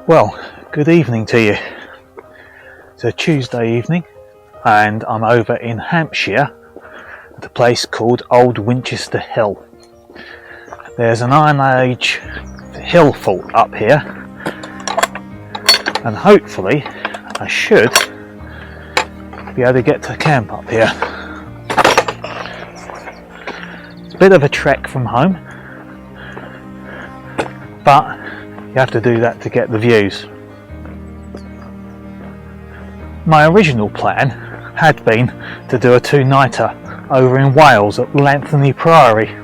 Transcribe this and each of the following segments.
Well, good evening to you. It's a Tuesday evening and I'm over in Hampshire at a place called Old Winchester Hill. There's an Iron Age hill fort up here and hopefully I should be able to get to camp up here. It's a bit of a trek from home, but you have to do that to get the views. My original plan had been to do a two-nighter over in Wales at Lanthony Priory,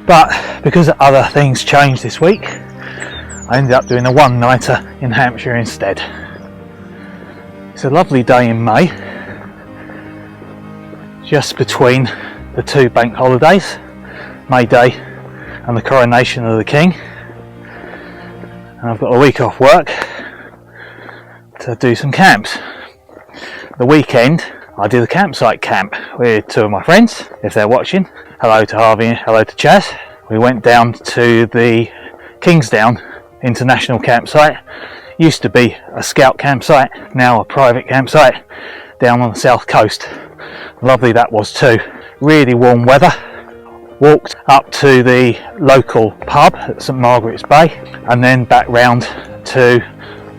but because other things changed this week, I ended up doing a one-nighter in Hampshire instead. It's a lovely day in May, just between the two bank holidays, May Day and the coronation of the King. And I've got a week off work to do some camps. The weekend I did a campsite camp with two of my friends, if they're watching. Hello to Harvey, hello to Chaz. We went down to the Kingsdown International Campsite. Used to be a scout campsite, now a private campsite down on the south coast. Lovely that was too. Really warm weather. Walked up to the local pub at St Margaret's Bay and then back round to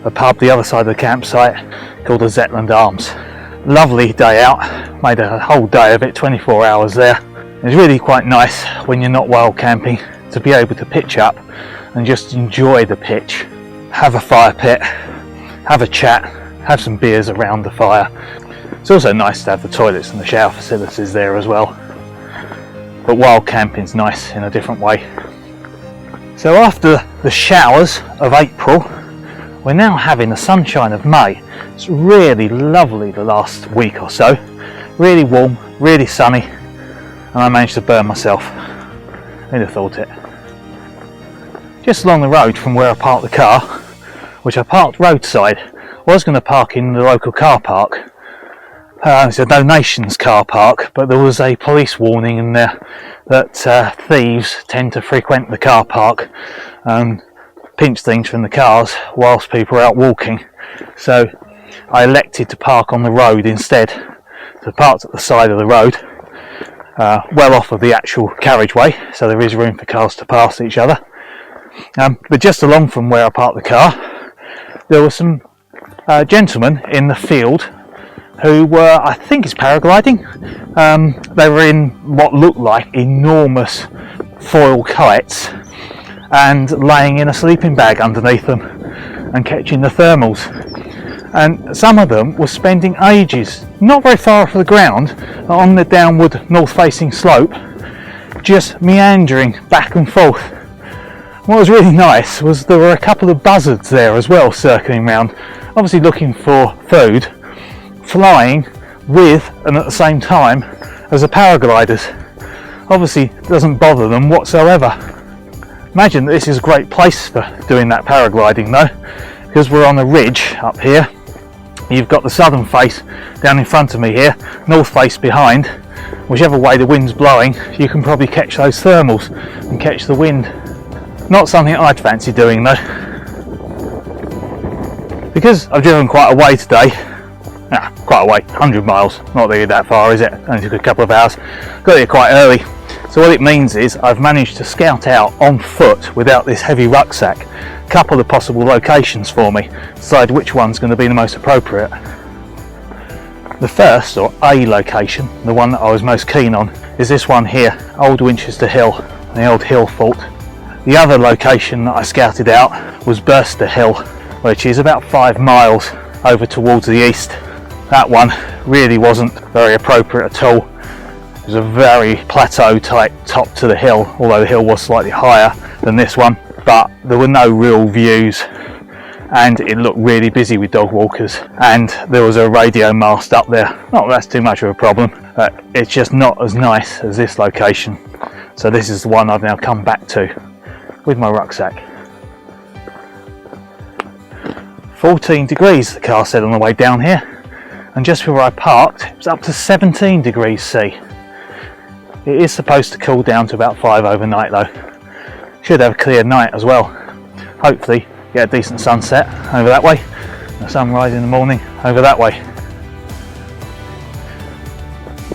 a pub the other side of the campsite called the Zetland Arms. Lovely day out, made a whole day of it, 24 hours there. It's really quite nice when you're not wild camping to be able to pitch up and just enjoy the pitch. Have a fire pit, have a chat, have some beers around the fire. It's also nice to have the toilets and the shower facilities there as well. But wild camping's nice in a different way. So after the showers of April, we're now having the sunshine of May. It's really lovely the last week or so. Really warm, really sunny, and I managed to burn myself. Who'd have thought it? Just along the road from where I parked the car, which I parked roadside, I was going to park in the local car park. It's a donations car park, but there was a police warning in there that thieves tend to frequent the car park and pinch things from the cars whilst people are out walking. So I elected to park on the road instead. So I parked at the side of the road, well off of the actual carriageway, so there is room for cars to pass each other. But just along from where I parked the car, there were some gentlemen in the field who were, I think it's paragliding. They were in what looked like enormous foil kites and laying in a sleeping bag underneath them and catching the thermals. And some of them were spending ages, not very far off the ground, on the downward north-facing slope, just meandering back and forth. What was really nice was there were a couple of buzzards there as well circling around, obviously looking for food, flying with and at the same time as the paragliders. Obviously doesn't bother them whatsoever. Imagine that this is a great place for doing that paragliding though, because we're on a ridge up here. You've got the southern face down in front of me here, north face behind. Whichever way the wind's blowing, you can probably catch those thermals and catch the wind. Not something I'd fancy doing though. Because I've driven quite a way today, quite a way, 100 miles, not really that far is it, only took a couple of hours, got here quite early. So what it means is I've managed to scout out on foot without this heavy rucksack a couple of possible locations for me, decide which one's going to be the most appropriate. The first, or a location, the one that I was most keen on, is this one here, Old Winchester Hill, the old hill fort. The other location that I scouted out was Burster Hill, which is about 5 miles over towards the east. That one really wasn't very appropriate at all. It was a very plateau type top to the hill, although the hill was slightly higher than this one, but there were no real views and it looked really busy with dog walkers, and there was a radio mast up there. Not that that's too much of a problem, but it's just not as nice as this location. So this is the one I've now come back to with my rucksack. 14 degrees the car said on the way down here, and just before I parked it was up to 17 degrees C. It is supposed to cool down to about 5 overnight though. Should have a clear night as well. Hopefully get a decent sunset over that way, and a sunrise in the morning over that way.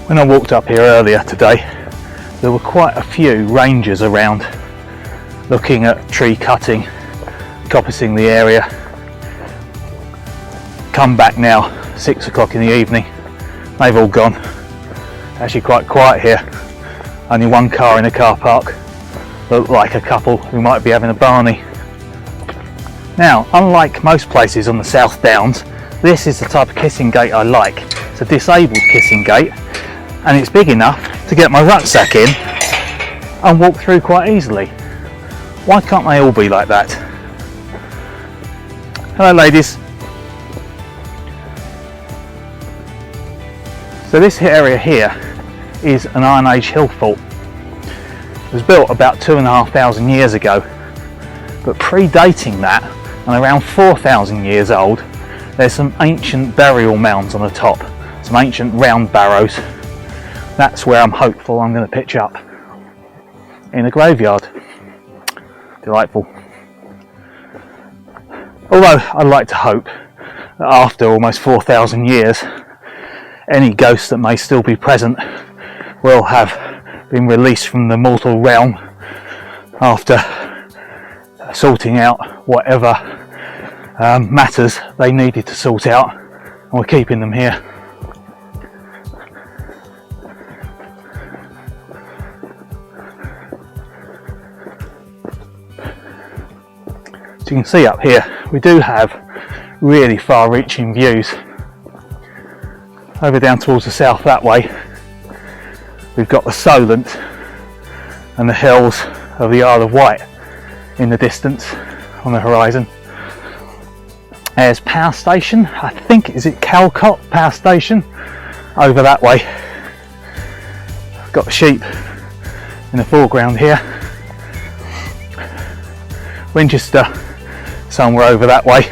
When I walked up here earlier today, there were quite a few rangers around looking at tree cutting, coppicing the area. Come back now, 6 o'clock in the evening, they've all gone. Actually quite quiet here, only one car in a car park. Look like a couple who might be having a barney. Now, unlike most places on the South Downs, this is the type of kissing gate I like. It's a disabled kissing gate, and it's big enough to get my rucksack in and walk through quite easily. Why can't they all be like that? Hello ladies. So this area here is an Iron Age hill fort. It was built about 2,500 years ago, but predating that and around 4,000 years old, there's some ancient burial mounds on the top, some ancient round barrows. That's where I'm hopeful I'm going to pitch up, in a graveyard. Delightful. Although I'd like to hope that after almost 4,000 years, any ghosts that may still be present will have been released from the mortal realm after sorting out whatever matters they needed to sort out, and we're keeping them here. As you can see up here, we do have really far-reaching views. Over down towards the south that way, we've got the Solent and the hills of the Isle of Wight in the distance on the horizon. There's Power Station, I think, is it Calcott Power Station, over that way. I've got the sheep in the foreground here. Winchester somewhere over that way.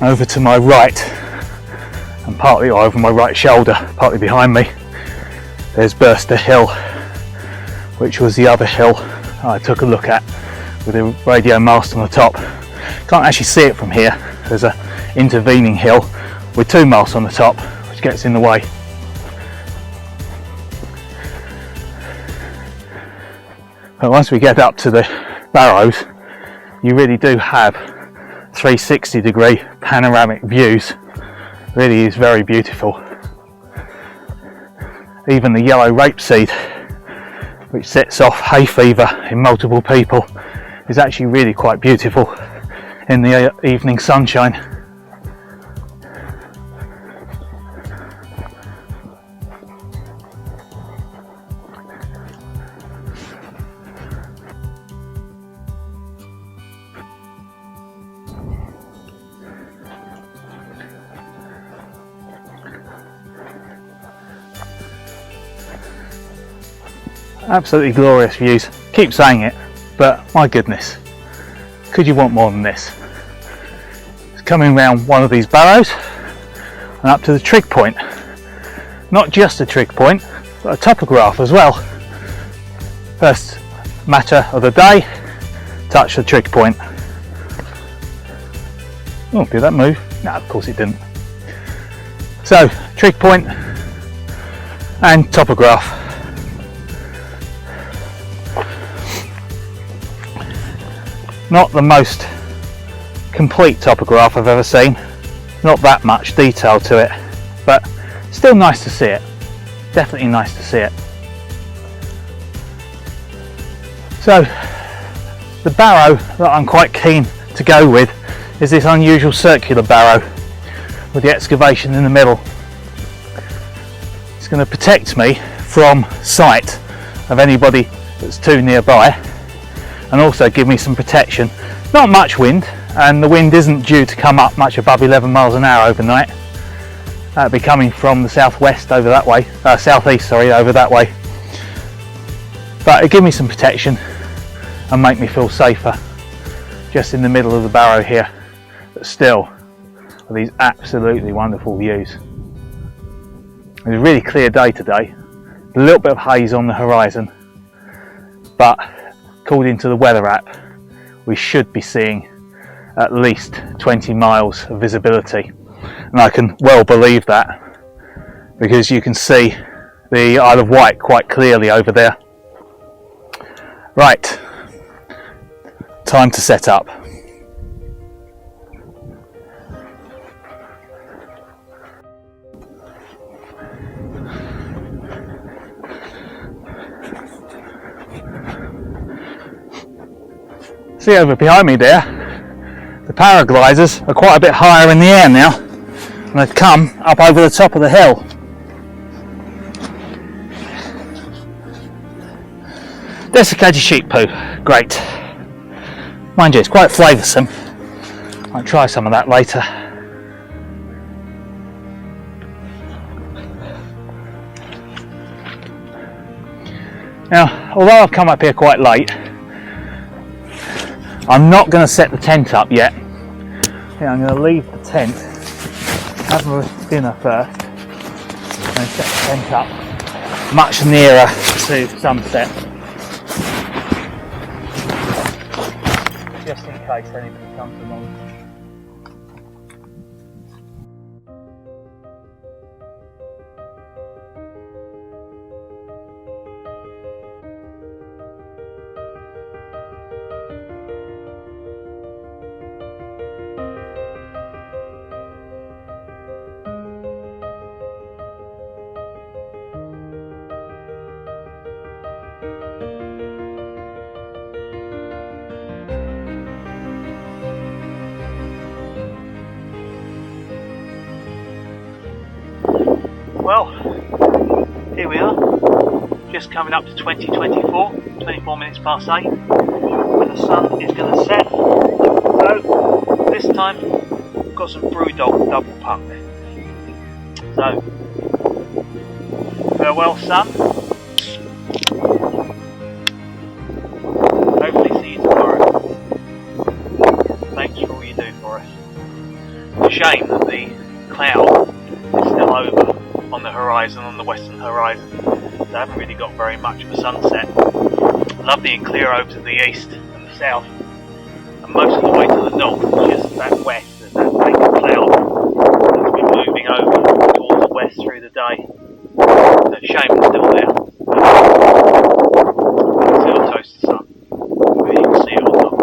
Over to my right, and partly over my right shoulder, partly behind me, there's Winchester Hill, which was the other hill I took a look at with a radio mast on the top. Can't actually see it from here. There's an intervening hill with two masts on the top, which gets in the way. But once we get up to the barrows, you really do have 360-degree panoramic views. Really is very beautiful. Even the yellow rapeseed, which sets off hay fever in multiple people, is actually really quite beautiful in the evening sunshine. Absolutely glorious views. Keep saying it, but my goodness, could you want more than this? It's coming round one of these barrows and up to the trig point. Not just a trig point, but a topograph as well. First matter of the day, touch the trig point. Oh, did that move? No, of course it didn't. So, trig point and topograph. Not the most complete topograph I've ever seen, not that much detail to it, but still nice to see it, definitely nice to see it. So the barrow that I'm quite keen to go with is this unusual circular barrow with the excavation in the middle. It's going to protect me from sight of anybody that's too nearby, and also give me some protection. Not much wind, and the wind isn't due to come up much above 11 miles an hour overnight. That'll be coming from the southwest over that way, southeast, sorry, over that way. But it'll give me some protection and make me feel safer, just in the middle of the barrow here. But still, with these absolutely wonderful views. It was a really clear day today, a little bit of haze on the horizon, but according to the weather app, we should be seeing at least 20 miles of visibility, and I can well believe that because you can see the Isle of Wight quite clearly over there. Right, time to set up. See over behind me there, the paragliders are quite a bit higher in the air now, and they've come up over the top of the hill. Desiccated sheep poo, great. Mind you, it's quite flavoursome. I'll try some of that later. Now, although I've come up here quite late, I'm not going to set the tent up yet. Yeah, I'm going to leave the tent, have a dinner first, and set the tent up much nearer to sunset, just in case anybody comes along. Well, here we are, just coming up to 24 minutes past 8, when the sun is going to set. So, this time, we've got some Brewdog double punk. So, farewell sun, hopefully see you tomorrow. Thanks for all you do for us. It's a shame that the cloud is still over on the horizon, on the western horizon, so I haven't really got very much of a sunset. Lovely and clear over to the east and the south, and most of the way to the north, just that west, there's that bank of cloud that's been moving over towards the west through the day. So it's a shame it's still there. Still toast the sun, whether you can see it or not.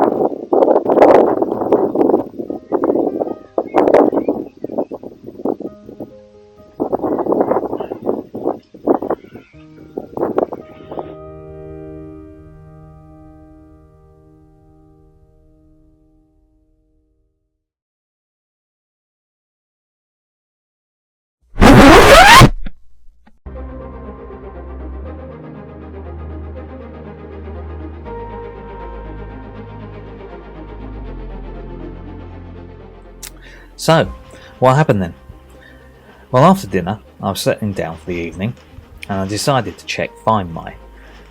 So, what happened then? Well, after dinner, I was settling down for the evening, and I decided to check Find My.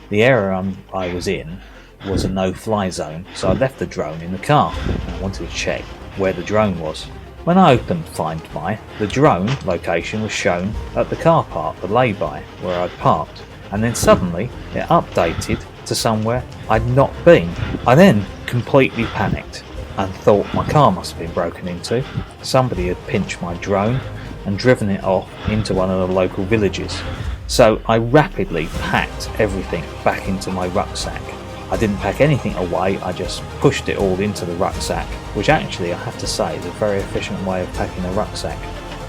The area I was in was a no-fly zone, so I left the drone in the car, and I wanted to check where the drone was. When I opened Find My, the drone location was shown at the car park, the lay-by, where I'd parked, and then suddenly it updated to somewhere I'd not been. I then completely panicked and thought my car must have been broken into. Somebody had pinched my drone and driven it off into one of the local villages. So I rapidly packed everything back into my rucksack. I didn't pack anything away, I just pushed it all into the rucksack, which actually I have to say is a very efficient way of packing a rucksack.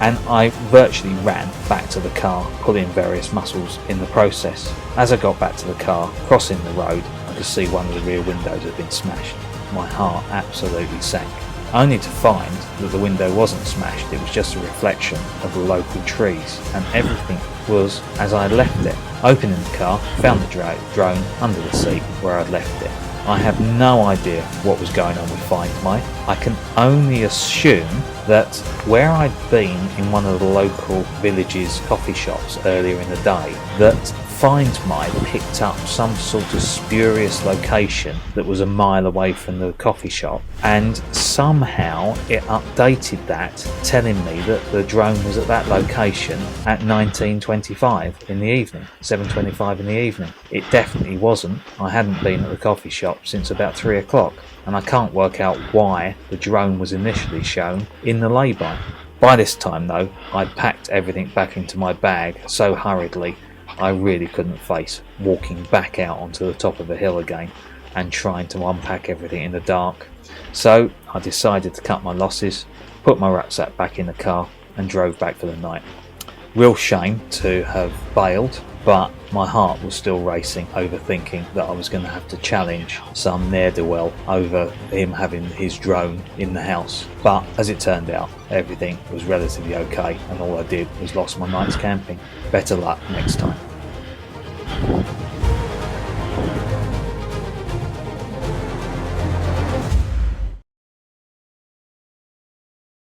And I virtually ran back to the car, pulling various muscles in the process. As I got back to the car, crossing the road, I could see one of the rear windows had been smashed. My heart absolutely sank, only to find that the window wasn't smashed, it was just a reflection of the local trees, and everything was as I left it. Opening the car, found the drone under the seat where I'd left it. I have no idea what was going on with Find My. I can only assume that where I'd been in one of the local villages' coffee shops earlier in the day, that Find My picked up some sort of spurious location that was a mile away from the coffee shop, and somehow it updated that, telling me that the drone was at that location at 19:25 in the evening, 7:25 in the evening. It definitely wasn't. I hadn't been at the coffee shop since about 3 o'clock, and I can't work out why the drone was initially shown in the lay-by. By this time though, I'd packed everything back into my bag so hurriedly I really couldn't face walking back out onto the top of the hill again and trying to unpack everything in the dark. So I decided to cut my losses, put my rucksack back in the car and drove back for the night. Real shame to have bailed, but my heart was still racing, overthinking that I was going to have to challenge some ne'er-do-well over him having his drone in the house. But as it turned out, everything was relatively okay, and all I did was lost my night's camping. Better luck next time.